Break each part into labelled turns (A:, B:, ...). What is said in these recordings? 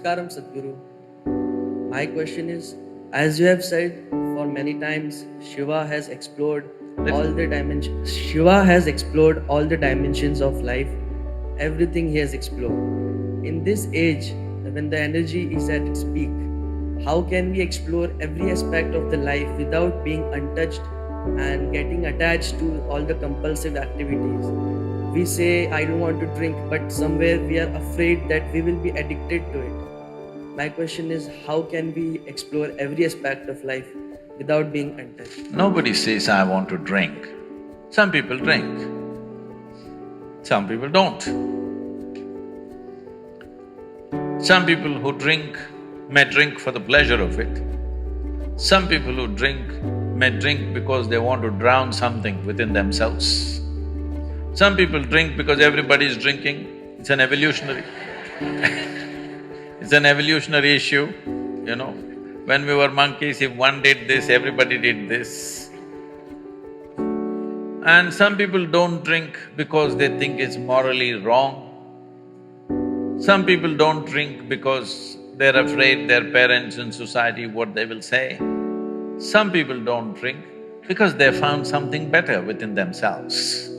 A: Namaskaram, Sadhguru. My question is, as you have said for many times, Shiva has explored all the dimensions. Shiva has explored all the dimensions of life. Everything he has explored. In this age, when the energy is at its peak, how can we explore every aspect of the life without being untouched and getting attached to all the compulsive activities? We say, I don't want to drink, but somewhere we are afraid that we will be addicted to it. My question is, how can we explore every aspect of life without being untouched?
B: Nobody says, I want to drink. Some people drink, some people don't. Some people who drink may drink for the pleasure of it. Some people who drink may drink because they want to drown something within themselves. Some people drink because everybody is drinking. It's an evolutionary it's an evolutionary issue, you know. When we were monkeys, if one did this, everybody did this. And some people don't drink because they think it's morally wrong. Some people don't drink because they're afraid their parents and society what they will say. Some people don't drink because they found something better within themselves.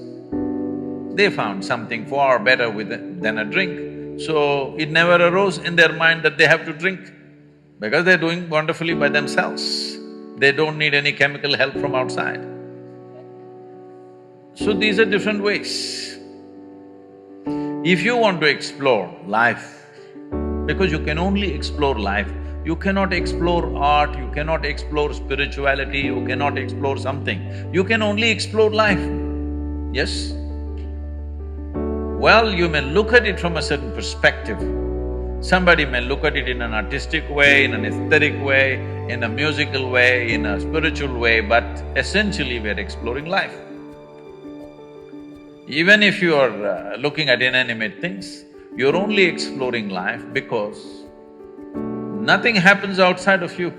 B: They found something far better than a drink, so it never arose in their mind that they have to drink because they're doing wonderfully by themselves. They don't need any chemical help from outside. So these are different ways. If you want to explore life, because you can only explore life, you cannot explore art, you cannot explore spirituality, you cannot explore something. You can only explore life, yes? Well, you may look at it from a certain perspective. Somebody may look at it in an artistic way, in an aesthetic way, in a musical way, in a spiritual way, but essentially we're exploring life. Even if you are looking at inanimate things, you're only exploring life because nothing happens outside of you.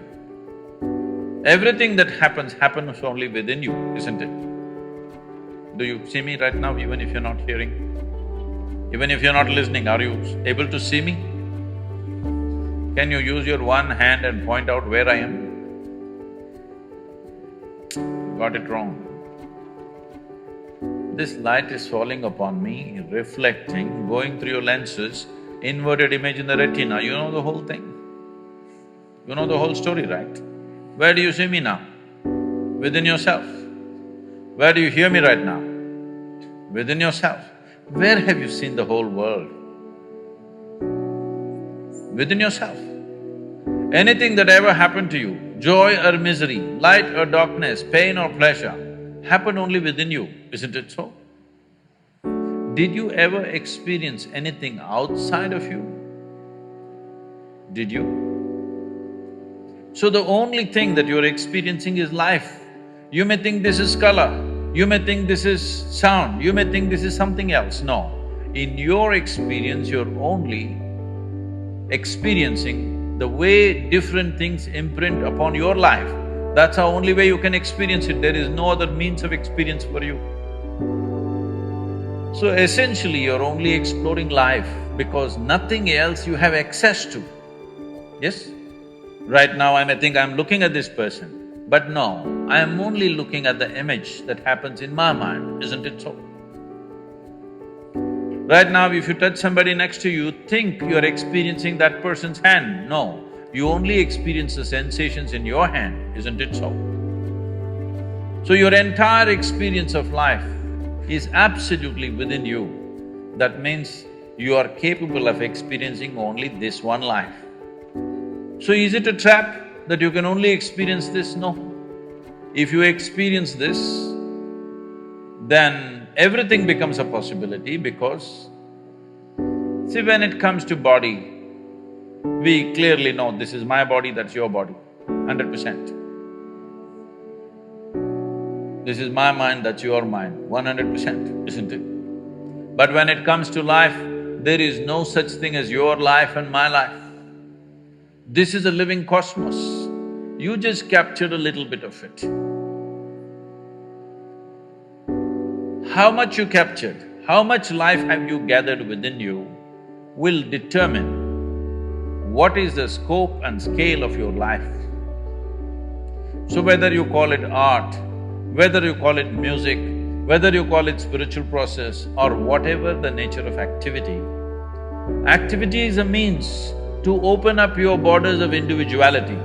B: Everything that happens only within you, isn't it? Do you see me right now, even if you're not hearing? Even if you're not listening, are you able to see me? Can you use your one hand and point out where I am? Got it wrong. This light is falling upon me, reflecting, going through your lenses, inverted image in the retina, you know the whole thing. You know the whole story, right? Where do you see me now? Within yourself. Where do you hear me right now? Within yourself. Where have you seen the whole world? Within yourself. Anything that ever happened to you, joy or misery, light or darkness, pain or pleasure, happened only within you, isn't it so? Did you ever experience anything outside of you? Did you? So the only thing that you're experiencing is life. You may think this is color, you may think this is sound, you may think this is something else. No, in your experience, you're only experiencing the way different things imprint upon your life. That's the only way you can experience it, there is no other means of experience for you. So essentially, you're only exploring life because nothing else you have access to, yes? Right now I may think I'm looking at this person, but no, I am only looking at the image that happens in my mind, isn't it so? Right now, if you touch somebody next to you, think you're experiencing that person's hand. No, you only experience the sensations in your hand, isn't it so? So your entire experience of life is absolutely within you. That means you are capable of experiencing only this one life. So is it a trap that you can only experience this? No. If you experience this, then everything becomes a possibility because, see, when it comes to body, we clearly know this is my body, that's your body, 100%. This is my mind, that's your mind, 100%, isn't it? But when it comes to life, there is no such thing as your life and my life. This is a living cosmos. You just captured a little bit of it. How much you captured, how much life have you gathered within you will determine what is the scope and scale of your life. So whether you call it art, whether you call it music, whether you call it spiritual process or whatever the nature of activity, activity is a means to open up your borders of individuality.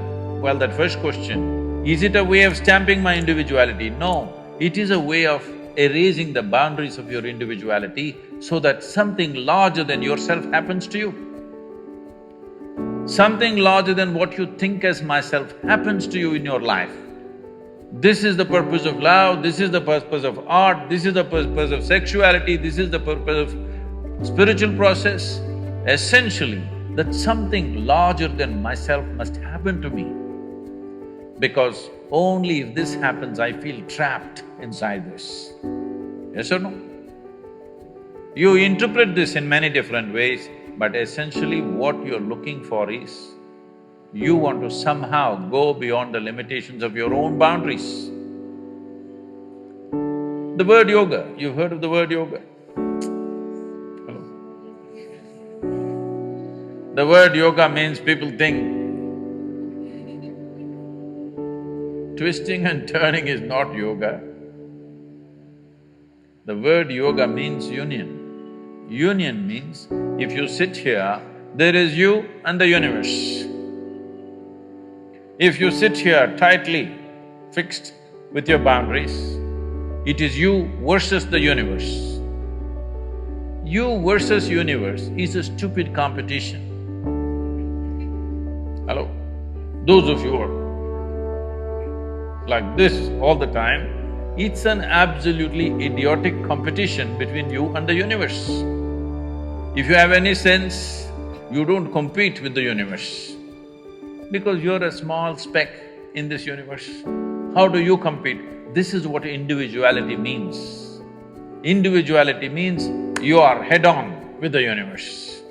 B: Well, that first question, is it a way of stamping my individuality? No, it is a way of erasing the boundaries of your individuality so that something larger than yourself happens to you. Something larger than what you think as myself happens to you in your life. This is the purpose of love, this is the purpose of art, this is the purpose of sexuality, this is the purpose of spiritual process. Essentially, that something larger than myself must happen to me, because only if this happens, I feel trapped inside this. Yes or no? You interpret this in many different ways, but essentially what you're looking for is, you want to somehow go beyond the limitations of your own boundaries. The word yoga, you've heard of the word yoga? Hello? The word yoga means people think twisting and turning is not yoga. The word yoga means union. Union means if you sit here, there is you and the universe. If you sit here tightly fixed with your boundaries, it is you versus the universe. You versus universe is a stupid competition. Hello? Those of you who are like this all the time, it's an absolutely idiotic competition between you and the universe. If you have any sense, you don't compete with the universe, because you're a small speck in this universe. How do you compete? This is what individuality means. Individuality means you are head-on with the universe.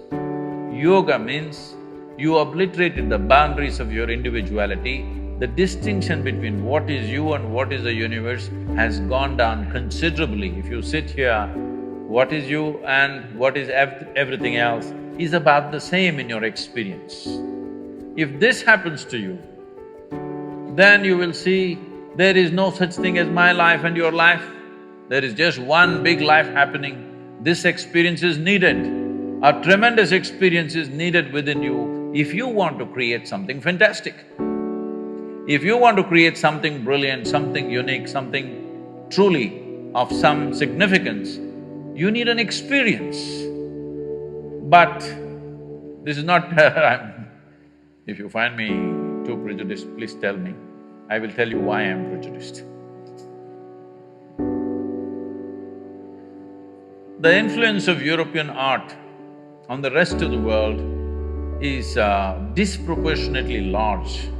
B: Yoga means you obliterated the boundaries of your individuality. The distinction between what is you and what is the universe has gone down considerably. If you sit here, what is you and what is everything else is about the same in your experience. If this happens to you, then you will see there is no such thing as my life and your life. There is just one big life happening. This experience is needed. A tremendous experience is needed within you if you want to create something fantastic. If you want to create something brilliant, something unique, something truly of some significance, you need an experience. But this is not if you find me too prejudiced, please tell me. I will tell you why I am prejudiced. The influence of European art on the rest of the world is disproportionately large.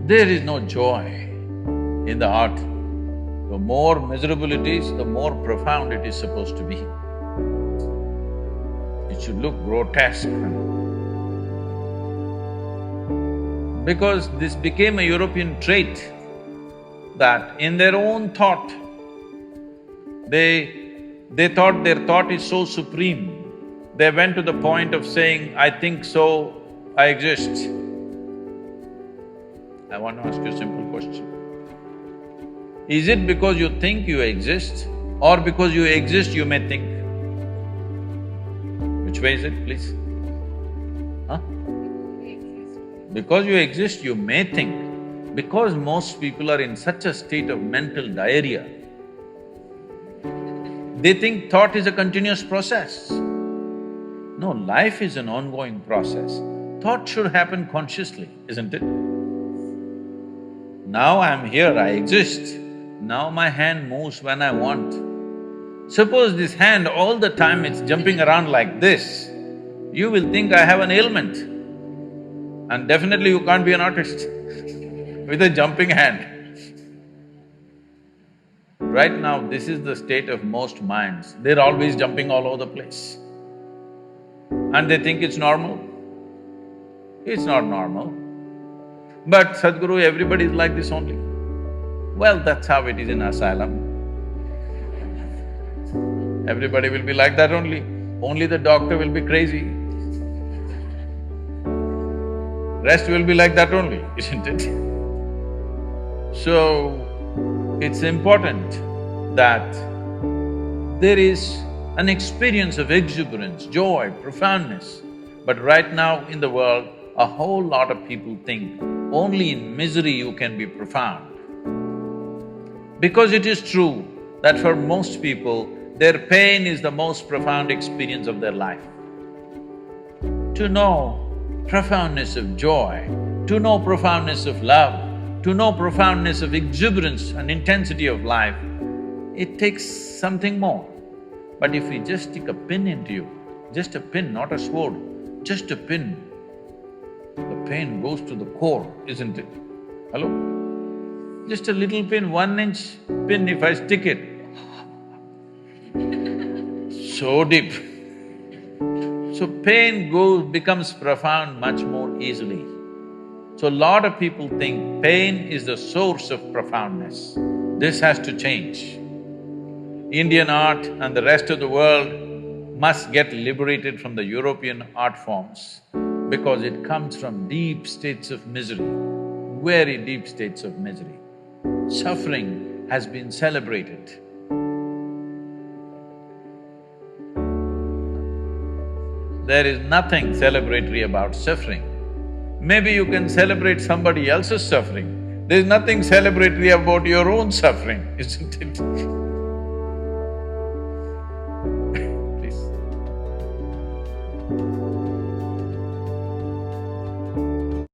B: There is no joy in the art. The more miserable it is, the more profound it is supposed to be. It should look grotesque. Because this became a European trait that in their own thought, they thought their thought is so supreme, they went to the point of saying, I think so, I exist. I want to ask you a simple question. Is it because you think you exist or because you exist you may think? Which way is it, please? Huh? Because you exist you may think, because most people are in such a state of mental diarrhea, they think thought is a continuous process. No, life is an ongoing process. Thought should happen consciously, isn't it? Now I'm here, I exist. Now my hand moves when I want. Suppose this hand all the time it's jumping around like this, you will think I have an ailment. And definitely you can't be an artist with a jumping hand. Right now, this is the state of most minds. They're always jumping all over the place. And they think it's normal. It's not normal. But Sadhguru, everybody is like this only. Well, that's how it is in asylum. Everybody will be like that only. Only the doctor will be crazy. Rest will be like that only, isn't it? So, it's important that there is an experience of exuberance, joy, profoundness. But right now in the world, a whole lot of people think only in misery you can be profound. Because it is true that for most people, their pain is the most profound experience of their life. To know profoundness of joy, to know profoundness of love, to know profoundness of exuberance and intensity of life, it takes something more. But if we just stick a pin into you, just a pin, not a sword, just a pin, the pain goes to the core, isn't it? Hello? Just a little pin, 1-inch pin, if I stick it, so deep. So pain becomes profound much more easily. So a lot of people think pain is the source of profoundness. This has to change. Indian art and the rest of the world must get liberated from the European art forms because it comes from deep states of misery, very deep states of misery. Suffering has been celebrated. There is nothing celebratory about suffering. Maybe you can celebrate somebody else's suffering. There's nothing celebratory about your own suffering, isn't it?